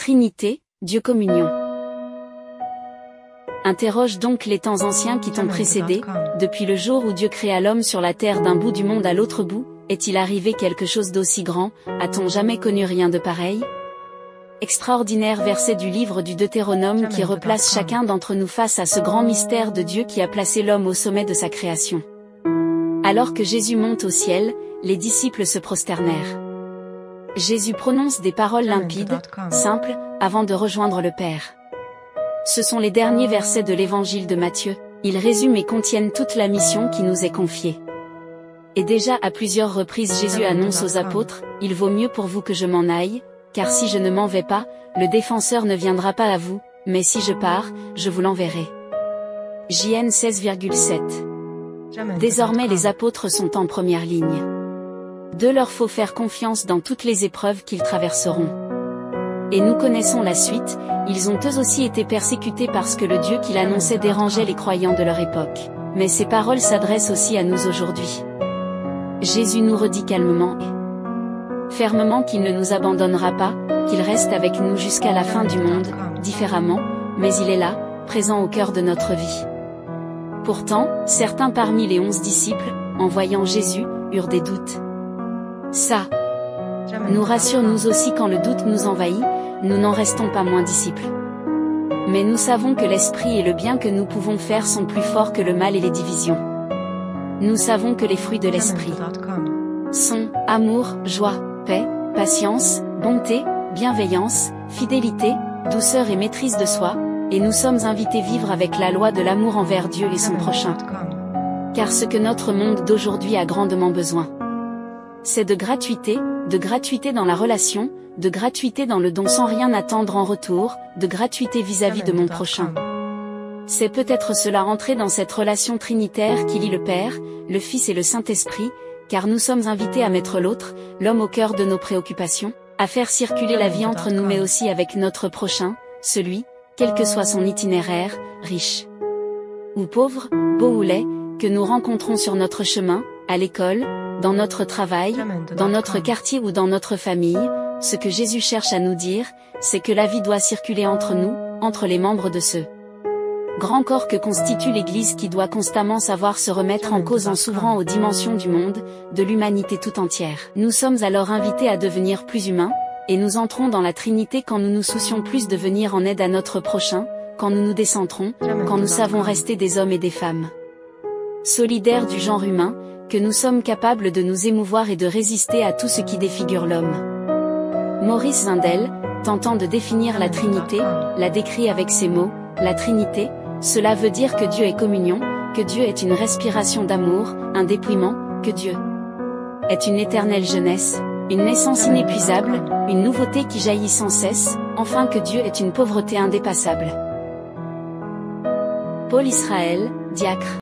Trinité, Dieu communion. Interroge donc les temps anciens qui t'ont précédé, depuis le jour où Dieu créa l'homme sur la terre d'un bout du monde à l'autre bout, est-il arrivé quelque chose d'aussi grand, a-t-on jamais connu rien de pareil? Extraordinaire verset du livre du Deutéronome qui replace chacun d'entre nous face à ce grand mystère de Dieu qui a placé l'homme au sommet de sa création. Alors que Jésus monte au ciel, les disciples se prosternèrent. Jésus prononce des paroles limpides, simples, avant de rejoindre le Père. Ce sont les derniers versets de l'évangile de Matthieu, ils résument et contiennent toute la mission qui nous est confiée. Et déjà à plusieurs reprises Jésus annonce aux apôtres, « Il vaut mieux pour vous que je m'en aille, car si je ne m'en vais pas, le défenseur ne viendra pas à vous, mais si je pars, je vous l'enverrai. » JN 16,7. Désormais les apôtres sont en première ligne. De leur faut faire confiance dans toutes les épreuves qu'ils traverseront. Et nous connaissons la suite, ils ont eux aussi été persécutés parce que le Dieu qu'ils annonçaient dérangeait les croyants de leur époque. Mais ces paroles s'adressent aussi à nous aujourd'hui. Jésus nous redit calmement et fermement qu'il ne nous abandonnera pas, qu'il reste avec nous jusqu'à la fin du monde, différemment, mais il est là, présent au cœur de notre vie. Pourtant, certains parmi les 11 disciples, en voyant Jésus, eurent des doutes. Ça nous rassure nous aussi quand le doute nous envahit, nous n'en restons pas moins disciples. Mais nous savons que l'esprit et le bien que nous pouvons faire sont plus forts que le mal et les divisions. Nous savons que les fruits de l'esprit sont amour, joie, paix, patience, bonté, bienveillance, fidélité, douceur et maîtrise de soi, et nous sommes invités à vivre avec la loi de l'amour envers Dieu et son prochain. Car ce que notre monde d'aujourd'hui a grandement besoin, c'est de gratuité dans la relation, de gratuité dans le don sans rien attendre en retour, de gratuité vis-à-vis de mon prochain. C'est peut-être cela entrer dans cette relation trinitaire qui lie le Père, le Fils et le Saint-Esprit, car nous sommes invités à mettre l'autre, l'homme au cœur de nos préoccupations, à faire circuler la vie entre nous mais aussi avec notre prochain, celui, quel que soit son itinéraire, riche ou pauvre, beau ou laid, que nous rencontrons sur notre chemin, à l'école, dans notre travail, dans notre quartier ou dans notre famille. Ce que Jésus cherche à nous dire, c'est que la vie doit circuler entre nous, entre les membres de ce grand corps que constitue l'Église qui doit constamment savoir se remettre en cause en s'ouvrant aux dimensions du monde, de l'humanité tout entière. Nous sommes alors invités à devenir plus humains, et nous entrons dans la Trinité quand nous nous soucions plus de venir en aide à notre prochain, quand nous nous décentrons, quand nous savons rester des hommes et des femmes solidaires du genre humain, que nous sommes capables de nous émouvoir et de résister à tout ce qui défigure l'homme. Maurice Zindel, tentant de définir la Trinité, l'a décrit avec ces mots, la Trinité, cela veut dire que Dieu est communion, que Dieu est une respiration d'amour, un dépouillement, que Dieu est une éternelle jeunesse, une naissance inépuisable, une nouveauté qui jaillit sans cesse, enfin que Dieu est une pauvreté indépassable. Paul Israël, diacre.